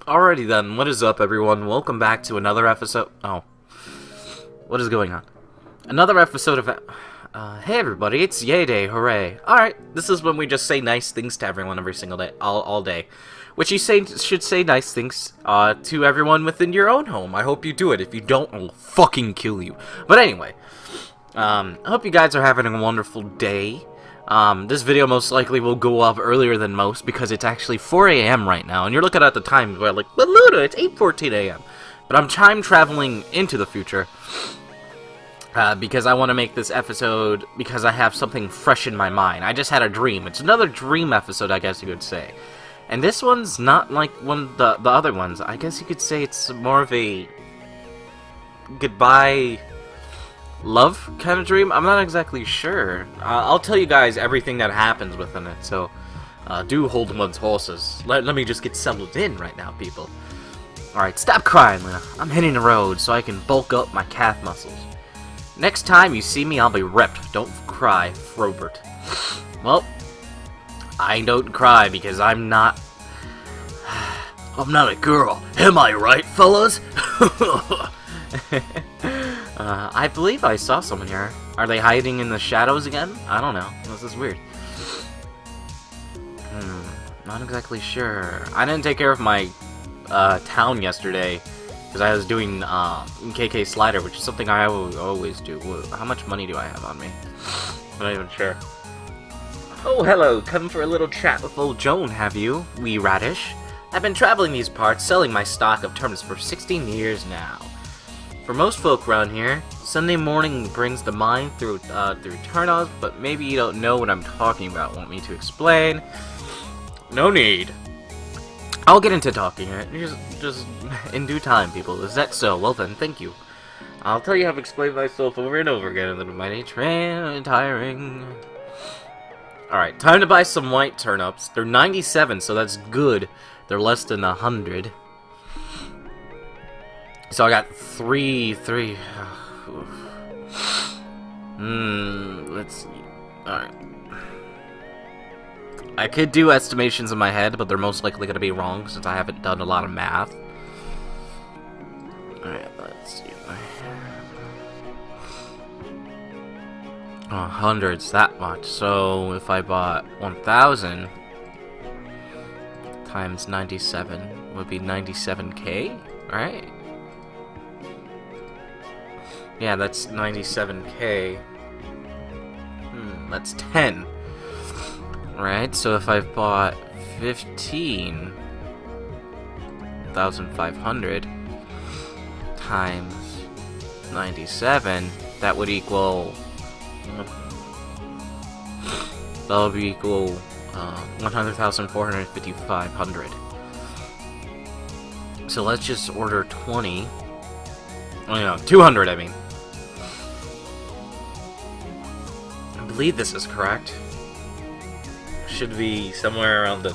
Alrighty then, what is up everyone? Welcome back to another episode. Oh. What is going on? Another episode of... hey everybody, it's Yay Day, hooray. Alright, this is when we just say nice things to everyone every single day, all day. Which you should say nice things to everyone within your own home. I hope you do it. If you don't, I'll fucking kill you. But anyway, I hope you guys are having a wonderful day. This video most likely will go up earlier than most because it's actually 4 a.m. right now, and you're looking at the time where like, but Luna, it's 8:14 a.m. But I'm time traveling into the future because I want to make this episode because I have something fresh in my mind. I just had a dream. It's another dream episode, I guess you could say. And this one's not like the other ones. I guess you could say it's more of a goodbye love kind of dream. I'm not exactly sure. I'll tell you guys everything that happens within it, so do hold one's horses. Let me just get settled in right now, people. Alright, stop crying, Luna. I'm hitting the road so I can bulk up my calf muscles. Next time you see me, I'll be ripped. Don't cry, Frobert. Well, I don't cry because I'm not a girl. Am I right, fellas? I believe I saw someone here. Are they hiding in the shadows again? I don't know. This is weird. Not exactly sure. I didn't take care of my town yesterday because I was doing KK Slider, which is something I always do. How much money do I have on me? I'm not even sure. Oh, hello. Come for a little chat with old Joan, have you, wee radish? I've been traveling these parts, selling my stock of turnips for 16 years now. For most folk around here, Sunday morning brings to mind through turnips, but maybe you don't know what I'm talking about. Want me to explain? No need. I'll get into talking it. Just in due time, people. Is that so? Well then, thank you. I'll tell you how to explain myself over and over again, and then mighty tiring. Alright, time to buy some white turnips. They're 97, so that's good. They're less than 100. So I got three. Let's see. Alright. I could do estimations in my head, but they're most likely going to be wrong since I haven't done a lot of math. Alright, let's see. Oh, hundreds, that much. So if I bought 1,000 times 97 would be 97k, right? Yeah, that's 97k. That's 10. Right, so if I bought 15,500 times 97, that would equal... that would be equal 100,455. So let's just order 20. Oh, no, 200, I mean. I believe this is correct. Should be somewhere around the...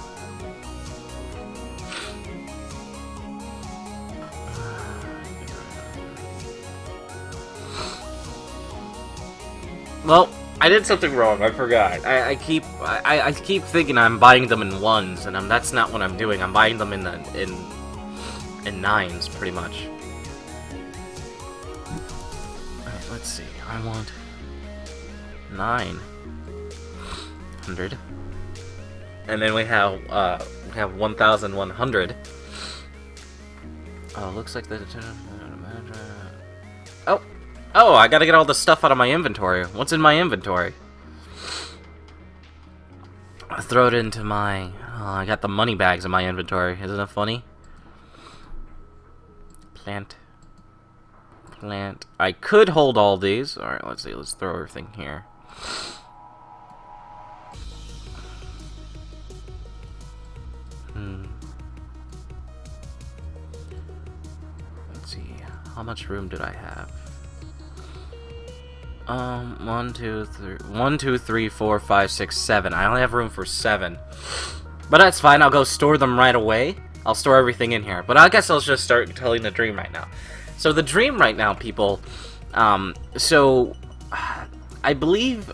Well, I did something wrong. I forgot. I keep thinking I'm buying them in ones, and that's not what I'm doing. I'm buying them in nines, pretty much. Alright, let's see. I want 900, and then we have 1,100. Oh, looks like the... Oh, I gotta get all the stuff out of my inventory. What's in my inventory? I throw it into my... I got the money bags in my inventory. Isn't it funny? Plant. I could hold all these. Alright, let's see. Let's throw everything here. Let's see. How much room did I have? 1, 2, 3, 4, 5, 6, 7. I only have room for 7. But that's fine, I'll go store them right away. I'll store everything in here. But I guess I'll just start telling the dream right now. So the dream right now, people, I believe,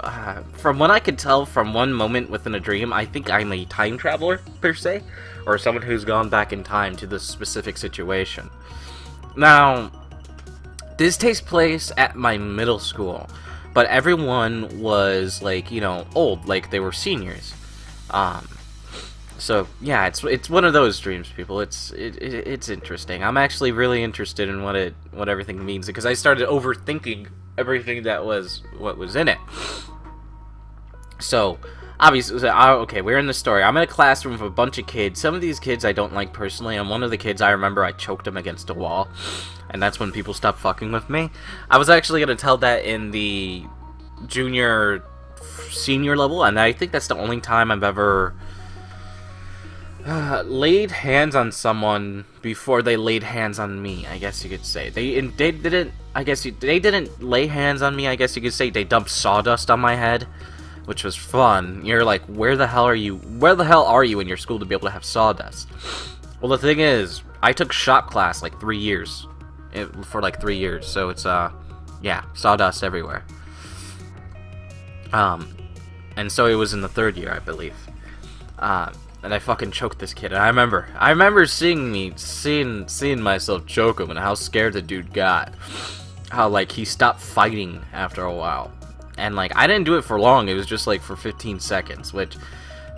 from what I could tell from one moment within a dream, I think I'm a time traveler, per se. or someone who's gone back in time to this specific situation. Now, this takes place at my middle school, but everyone was, like, you know, old, like they were seniors. So yeah, it's one of those dreams, people. It's interesting. I'm actually really interested in what everything means, because I started overthinking everything that was what was in it. So obviously, okay, we're in the story. I'm in a classroom with a bunch of kids. Some of these kids I don't like personally, and one of the kids, I remember I choked him against a wall, and that's when people stopped fucking with me. I was actually gonna tell that in the senior level, and I think that's the only time I've ever laid hands on someone before they laid hands on me, I guess you could say. They didn't, I guess they didn't lay hands on me, I guess you could say. They dumped sawdust on my head, which was fun. You're like, where the hell are you in your school to be able to have sawdust? Well, the thing is, I took shop class like 3 years, for like 3 years, so it's, yeah, sawdust everywhere. And so it was in the 3rd year, I believe. And I fucking choked this kid. And I remember seeing myself choke him, and how scared the dude got. How, like, he stopped fighting after a while. And, like, I didn't do it for long. It was just, like, for 15 seconds. Which,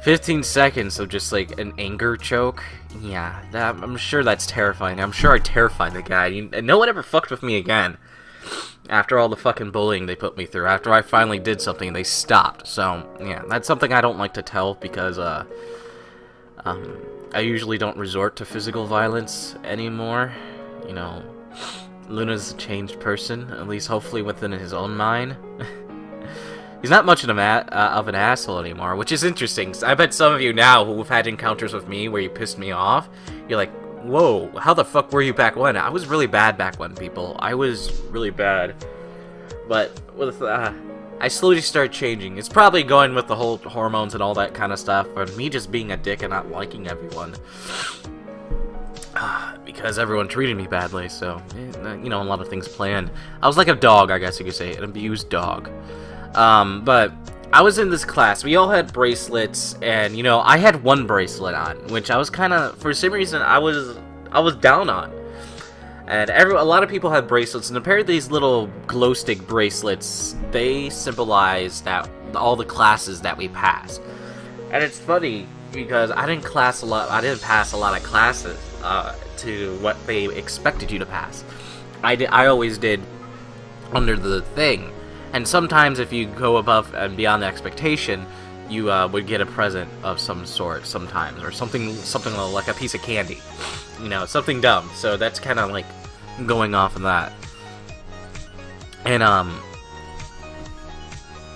15 seconds of just, like, an anger choke. Yeah, I'm sure that's terrifying. I'm sure I terrified the guy. And no one ever fucked with me again. After all the fucking bullying they put me through. After I finally did something, they stopped. So, yeah, that's something I don't like to tell, because, I usually don't resort to physical violence anymore. You know, Luna's a changed person, at least hopefully within his own mind. He's not much of an asshole anymore, which is interesting. I bet some of you now who've had encounters with me where you pissed me off, you're like, whoa, how the fuck were you back when? I was really bad back when, people. I was really bad. But with, I slowly started changing. It's probably going with the whole hormones and all that kind of stuff, and me just being a dick and not liking everyone. Because everyone treated me badly, so, you know, a lot of things planned. I was like a dog, I guess you could say, an abused dog. But I was in this class. We all had bracelets, and, you know, I had one bracelet on, which I was kind of, for some reason, I was down on. And a lot of people had bracelets, and apparently these little glow stick bracelets, they symbolize that all the classes that we passed. And it's funny because I didn't pass a lot of classes to what they expected you to pass. I always did under the thing, and sometimes if you go above and beyond the expectation, you would get a present of some sort sometimes, or something like a piece of candy, you know, something dumb. So that's kind of like going off of that. And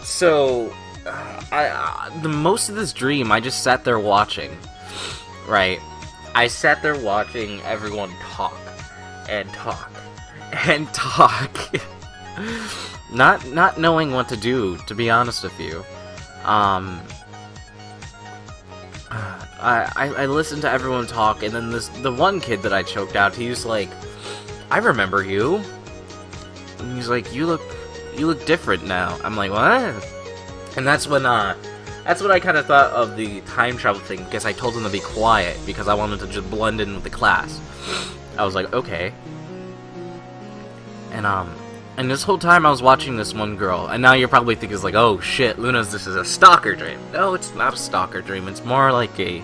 so the most of this dream, I just sat there watching, right? I sat there watching everyone talk and talk and talk, not knowing what to do, to be honest with you. I listened to everyone talk, and then the one kid that I choked out, he's like, I remember you. And he's like, you look different now. I'm like, what? And that's when I kind of thought of the time travel thing, because I told him to be quiet because I wanted to just blend in with the class. I was like, okay. And this whole time I was watching this one girl, and now you're probably thinking, like, oh shit, Luna's, this is a stalker dream. No, it's not a stalker dream. It's more like a,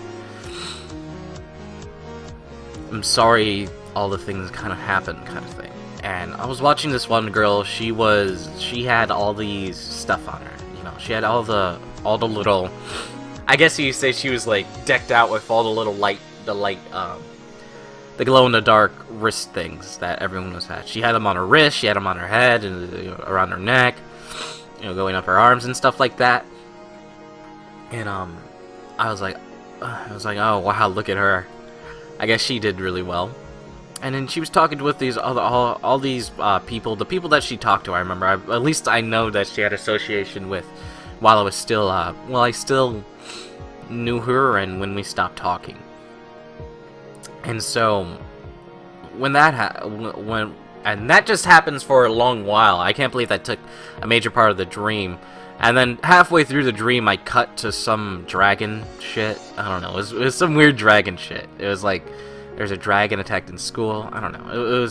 I'm sorry all the things kind of happened kind of thing. And I was watching this one girl. She had all these stuff on her. You know, she had all the little, I guess you say she was like decked out with all the little the glow-in-the-dark wrist things that everyone was had. She had them on her wrist, she had them on her head, and, you know, around her neck, you know, going up her arms and stuff like that. And I was like, oh wow, look at her. I guess she did really well. And then she was talking with these all these people, the people that she talked to. I remember, at least I know that she had association with, while I was still, I still knew her, and when we stopped talking. And so, when that and that just happens for a long while. I can't believe that took a major part of the dream, And then halfway through the dream, I cut to some dragon shit. I don't know. It was some weird dragon shit. It was like there's a dragon attacked in school. I don't know.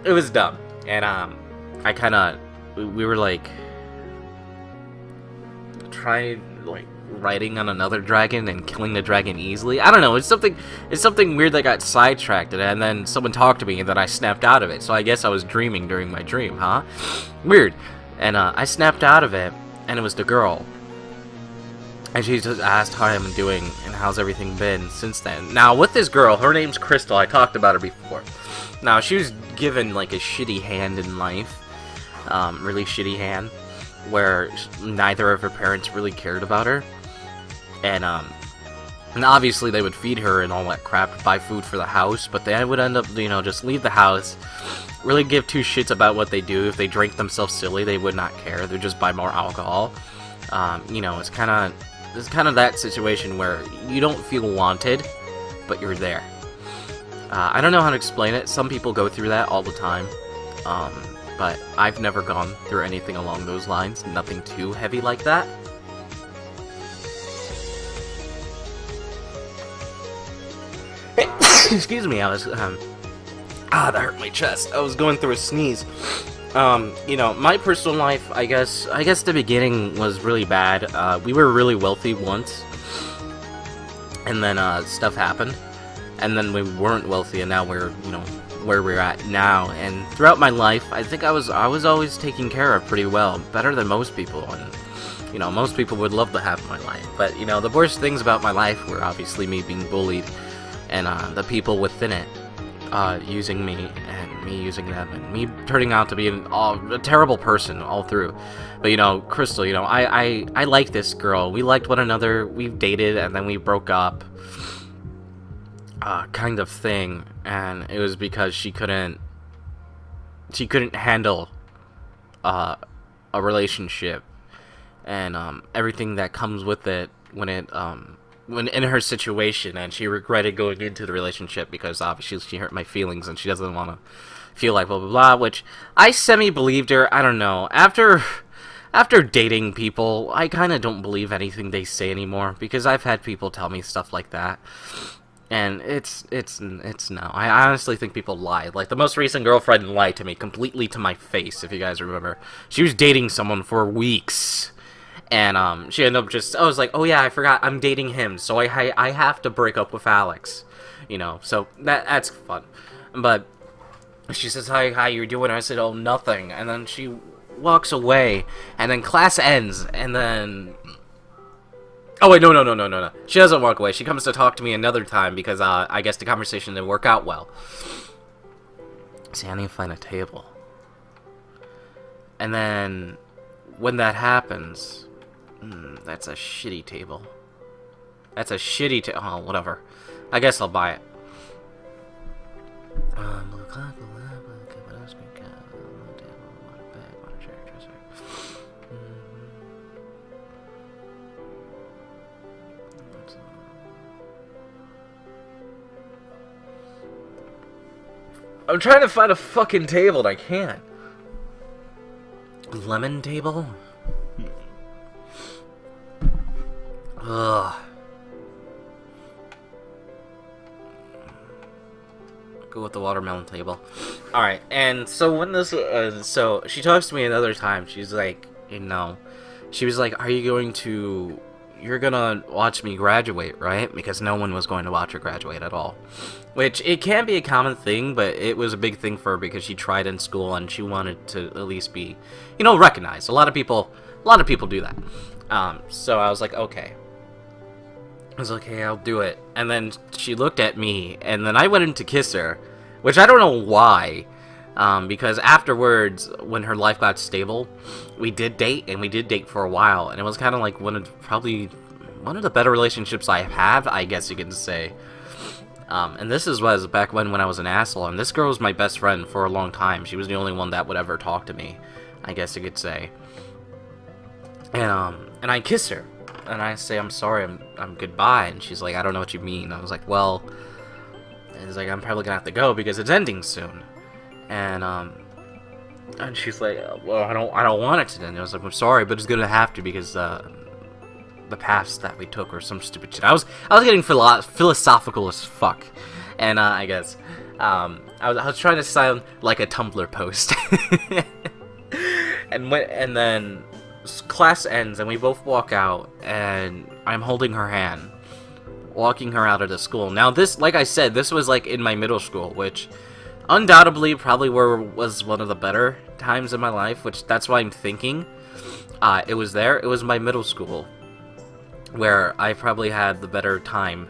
It was dumb. And I kind of we were like trying like riding on another dragon and killing the dragon easily. I don't know. It's something weird that got sidetracked, and then someone talked to me, and then I snapped out of it. So I guess I was dreaming during my dream, huh? Weird. And I snapped out of it, and it was the girl. And she just asked how I'm doing and how's everything been since then. Now, with this girl, her name's Crystal. I talked about her before. Now, she was given like a shitty hand in life, really shitty hand, where neither of her parents really cared about her. And obviously they would feed her and all that crap, buy food for the house, but they would end up, you know, just leave the house, really give two shits about what they do. If they drank themselves silly, they would not care. They'd just buy more alcohol. You know, it's kind of that situation where you don't feel wanted, but you're there. I don't know how to explain it. Some people go through that all the time, but I've never gone through anything along those lines. Nothing too heavy like that. Excuse me, I was, that hurt my chest. I was going through a sneeze. You know, my personal life, I guess the beginning was really bad. We were really wealthy once, and then, stuff happened, and then we weren't wealthy, and now we're, you know, where we're at now. And throughout my life, I think I was always taken care of pretty well, better than most people, and, you know, most people would love to have my life, but, you know, the worst things about my life were obviously me being bullied, and, the people within it, using me, and me using them, and me turning out to be a terrible person all through. But, you know, Crystal, you know, I like this girl. We liked one another. We dated, and then we broke up, kind of thing. And it was because she couldn't handle, a relationship, and, everything that comes with it when in her situation, and she regretted going into the relationship because obviously she hurt my feelings and she doesn't want to feel like blah blah blah, which I semi-believed her. I don't know. After dating people, I kind of don't believe anything they say anymore, because I've had people tell me stuff like that, and it's no. I honestly think people lie. Like, the most recent girlfriend lied to me completely to my face, if you guys remember. She was dating someone for weeks. And, she ended up I was like, oh yeah, I forgot, I'm dating him, so I have to break up with Alex, you know, so that's fun. But she says, hi, how you doing? I said, oh, nothing, and then she walks away, and then class ends, and then, oh wait, no, she doesn't walk away. She comes to talk to me another time, because, I guess the conversation didn't work out well. See, I need to find a table. And then, when that happens, that's a shitty table. That's a shitty table. Oh, whatever. I guess I'll buy it. I'm trying to find a fucking table and I can't. Lemon table? Ugh. Go with the watermelon table. Alright, and so when this, so she talks to me another time. She's like, you know, she was like, you're gonna watch me graduate, right? Because no one was going to watch her graduate at all. Which, it can be a common thing, but it was a big thing for her because she tried in school and she wanted to at least be, you know, recognized. A lot of people do that. So I was like, okay. I was like, hey, I'll do it. And then she looked at me, and then I went in to kiss her, which I don't know why, because afterwards, when her life got stable, we did date, and we did date for a while, and it was kind of like probably one of the better relationships I have, I guess you can say. And this was back when I was an asshole, and this girl was my best friend for a long time. She was the only one that would ever talk to me, I guess you could say. And I kiss her. And I say, I'm sorry, I'm goodbye. And she's like, I don't know what you mean. I was like, well, it's like, I'm probably gonna have to go because it's ending soon. And, And she's like, well, I don't want it to end. I was like, I'm sorry, but it's gonna have to because the paths that we took or some stupid shit. I was getting philosophical as fuck, and I guess I was trying to sound like a Tumblr post, and then class ends and we both walk out, and I'm holding her hand, walking her out of the school. Now this, like I said, this was like in my middle school, which undoubtedly probably was one of the better times in my life, which that's why I'm thinking it was there. It was my middle school where I probably had the better time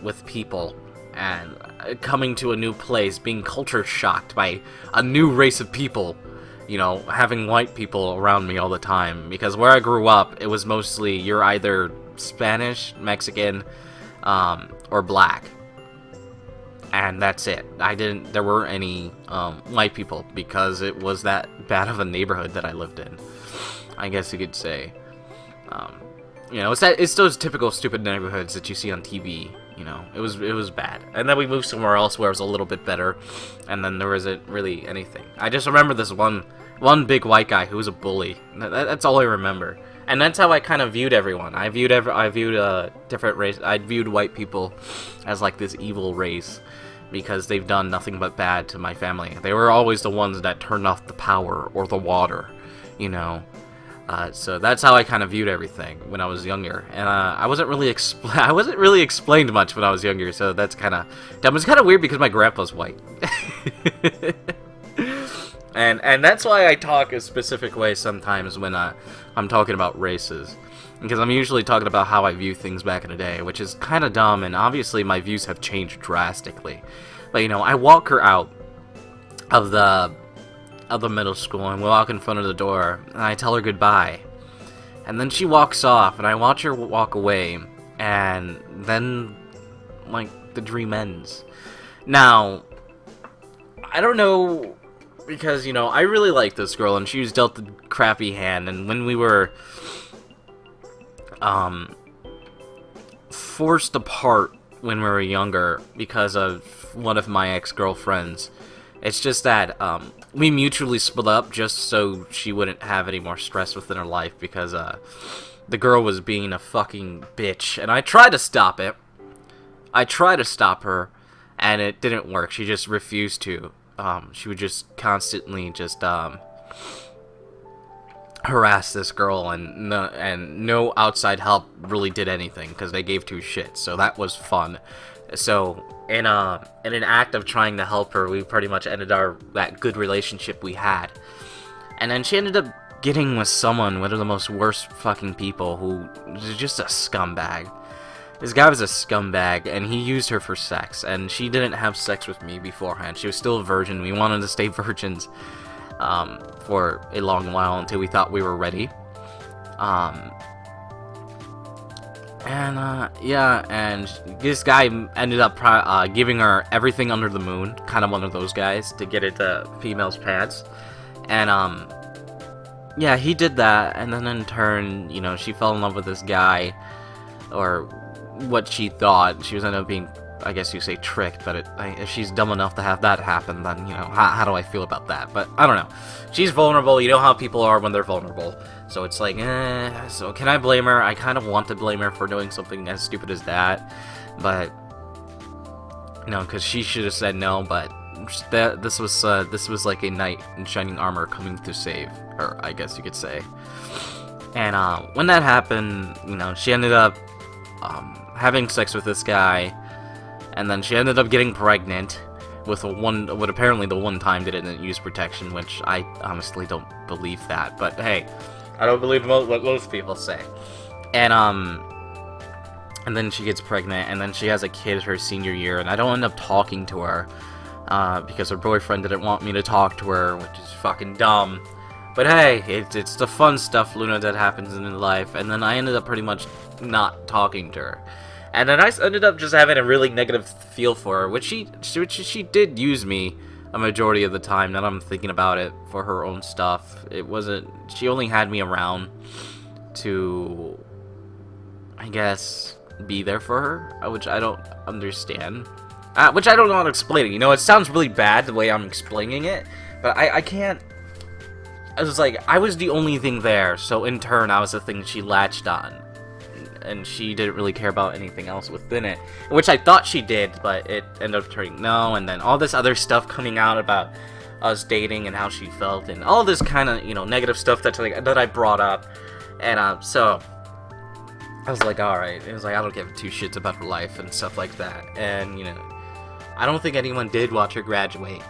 with people, and coming to a new place, being culture shocked by a new race of people, you know, having white people around me all the time, because where I grew up, it was mostly you're either Spanish, Mexican, or black, and that's it. There weren't any white people, because it was that bad of a neighborhood that I lived in, I guess you could say. You know, it's those typical stupid neighborhoods that you see on TV. You know, it was bad. And then we moved somewhere else where it was a little bit better, and then there wasn't really anything. I just remember this one big white guy who was a bully. That's all I remember. And that's how I kind of viewed everyone. I viewed different race. I viewed white people as like this evil race because they've done nothing but bad to my family. They were always the ones that turned off the power or the water, you know. So that's how I kind of viewed everything when I was younger, and I wasn't really explained much when I was younger, so that's kind of dumb. It's kind of weird because my grandpa's white, and that's why I talk a specific way sometimes when I'm talking about races, because I'm usually talking about how I view things back in the day, which is kind of dumb, and obviously my views have changed drastically. But you know, I walk her out of the middle school, and we walk in front of the door, and I tell her goodbye, and then she walks off, and I watch her walk away, and then like the dream ends. Now I don't know, because you know, I really like this girl, and she was dealt the crappy hand, and when we were forced apart when we were younger because of one of my ex-girlfriends, it's just that we mutually split up just so she wouldn't have any more stress within her life, because the girl was being a fucking bitch, and I tried to stop it. I tried to stop her, and it didn't work. She just refused to. She would just constantly just harass this girl, and no outside help really did anything because they gave two shits. So that was fun. So in an act of trying to help her, we pretty much ended that good relationship we had. And then she ended up getting with one of the most worst fucking people, who was just a scumbag. This guy was a scumbag, and he used her for sex, and she didn't have sex with me beforehand. She was still a virgin. We wanted to stay virgins for a long while until we thought we were ready. Yeah, and this guy ended up giving her everything under the moon, kind of one of those guys, to get into females' pants. And, yeah, he did that, and then in turn, you know, she fell in love with this guy, or what she thought. She was ended up being, I guess you say, tricked, but if she's dumb enough to have that happen, then, you know, how do I feel about that? But, I don't know. She's vulnerable. You know how people are when they're vulnerable. So it's like, so can I blame her? I kind of want to blame her for doing something as stupid as that, but, you know, because she should have said no, but this was like a knight in shining armor coming to save her, I guess you could say. And, when that happened, you know, she ended up, having sex with this guy, and then she ended up getting pregnant with what apparently the one time they didn't use protection, which I honestly don't believe that, but hey, I don't believe what most people say. And then she gets pregnant, and then she has a kid her senior year, and I don't end up talking to her, because her boyfriend didn't want me to talk to her, which is fucking dumb. But hey, it's the fun stuff, Luna, that happens in life, and then I ended up pretty much not talking to her. And then I ended up just having a really negative feel for her, which she did use me a majority of the time, now that I'm thinking about it, for her own stuff. She only had me around to, I guess, be there for her, which I don't understand. Which I don't know how to explain it. You know, it sounds really bad the way I'm explaining it, but I can't I was like, I was the only thing there, so in turn, I was the thing she latched on. And she didn't really care about anything else within it. Which I thought she did, but it ended up turning no, and then all this other stuff coming out about us dating and how she felt, and all this kind of, you know, negative stuff that I brought up. And, so, I was like, alright. It was like, I don't give two shits about her life and stuff like that. And, you know, I don't think anyone did watch her graduate.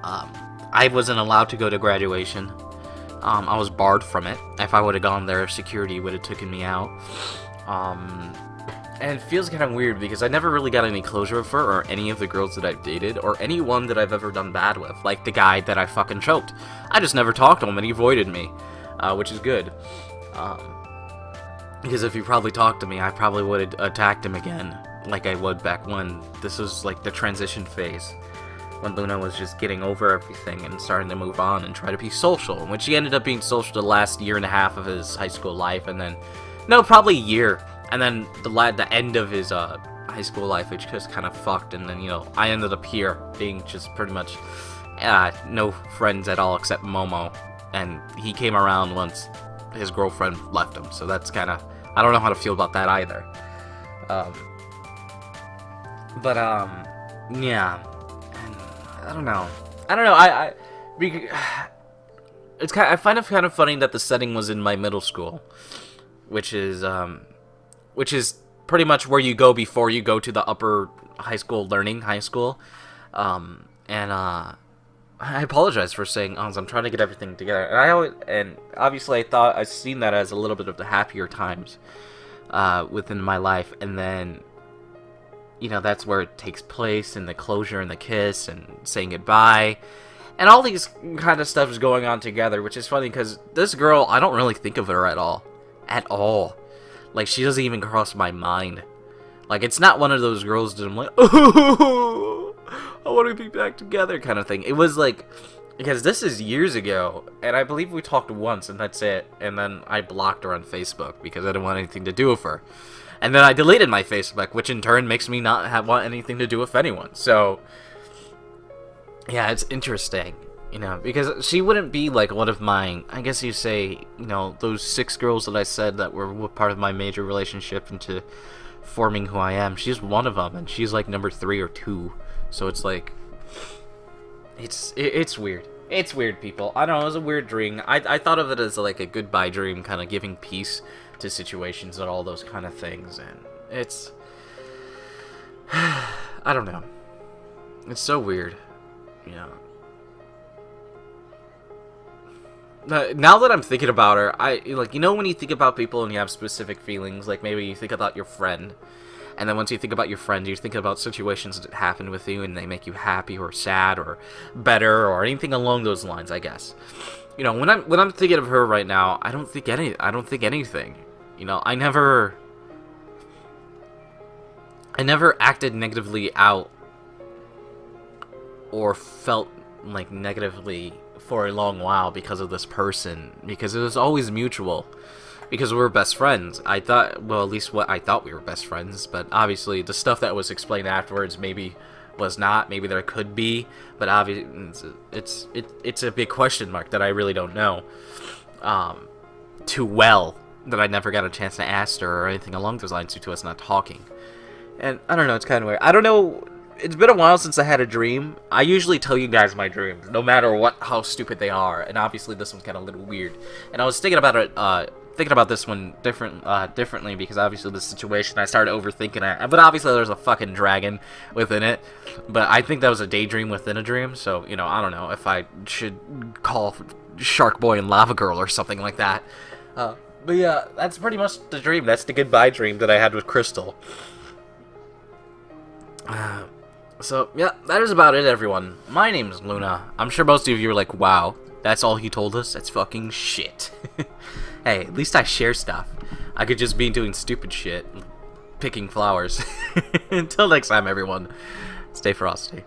I wasn't allowed to go to graduation. I was barred from it. If I would have gone there, security would have taken me out. And it feels kind of weird because I never really got any closure with her or any of the girls that I've dated or anyone that I've ever done bad with, like the guy that I fucking choked. I just never talked to him and he avoided me, which is good. Because if he probably talked to me, I probably would have attacked him again, like I would back when. This was like the transition phase, when Luna was just getting over everything and starting to move on and try to be social, which he ended up being social the last year and a half of his high school life, and then, no, probably a year, and then the end of his high school life, which just kind of fucked, and then, you know, I ended up here, being just pretty much no friends at all except Momo, and he came around once his girlfriend left him, so that's kind of, I don't know how to feel about that either. Yeah. I don't know. It's kind of, I find it kind of funny that the setting was in my middle school, which is pretty much where you go before you go to the upper high school, high school. I apologize for saying, I'm trying to get everything together, and obviously I thought I've seen that as a little bit of the happier times within my life, and then, you know, that's where it takes place, and the closure and the kiss and saying goodbye, and all these kind of stuff is going on together, which is funny because this girl, I don't really think of her at all. Like, she doesn't even cross my mind. Like, it's not one of those girls that I'm like, oh, I want to be back together kind of thing. It was like, because this is years ago, and I believe we talked once, and that's it, and then I blocked her on Facebook because I didn't want anything to do with her. And then I deleted my Facebook, which in turn makes me not want anything to do with anyone. So, yeah, it's interesting, you know, because she wouldn't be like one of my, I guess you say, you know, those 6 girls that I said that were part of my major relationship into forming who I am. She's one of them, and she's like number 3 or 2. So it's like, it's weird. It's weird, people. I don't know, it was a weird dream. I thought of it as like a goodbye dream, kind of giving peace to situations and all those kind of things, and it's, I don't know, it's so weird, you know. Now that I'm thinking about her, like, you know, when you think about people and you have specific feelings, like maybe you think about your friend, and then once you think about your friend, you think about situations that happened with you and they make you happy or sad or better or anything along those lines, I guess. You know, when I'm thinking of her right now, I don't think anything. You know, I never acted negatively out or felt like negatively for a long while because of this person, because it was always mutual, because we were best friends. I thought, well, at least what I thought, we were best friends, but obviously the stuff that was explained afterwards maybe was not, maybe there could be, but obviously it's a big question mark that I really don't know too well, that I never got a chance to ask her or anything along those lines due to us not talking. And I don't know, it's kind of weird. I don't know, it's been a while since I had a dream. I usually tell you guys my dreams, no matter how stupid they are, and obviously this one's kind of a little weird. And I was thinking about it, this one differently, because obviously the situation, I started overthinking it, but obviously there's a fucking dragon within it, but I think that was a daydream within a dream, so, you know, I don't know if I should call Shark Boy and Lava Girl or something like that. But yeah, that's pretty much the dream. That's the goodbye dream that I had with Crystal. So, yeah, that is about it, everyone. My name is Luna. I'm sure most of you are like, wow, that's all he told us? That's fucking shit. Hey, at least I share stuff. I could just be doing stupid shit, picking flowers. Until next time, everyone, stay frosty.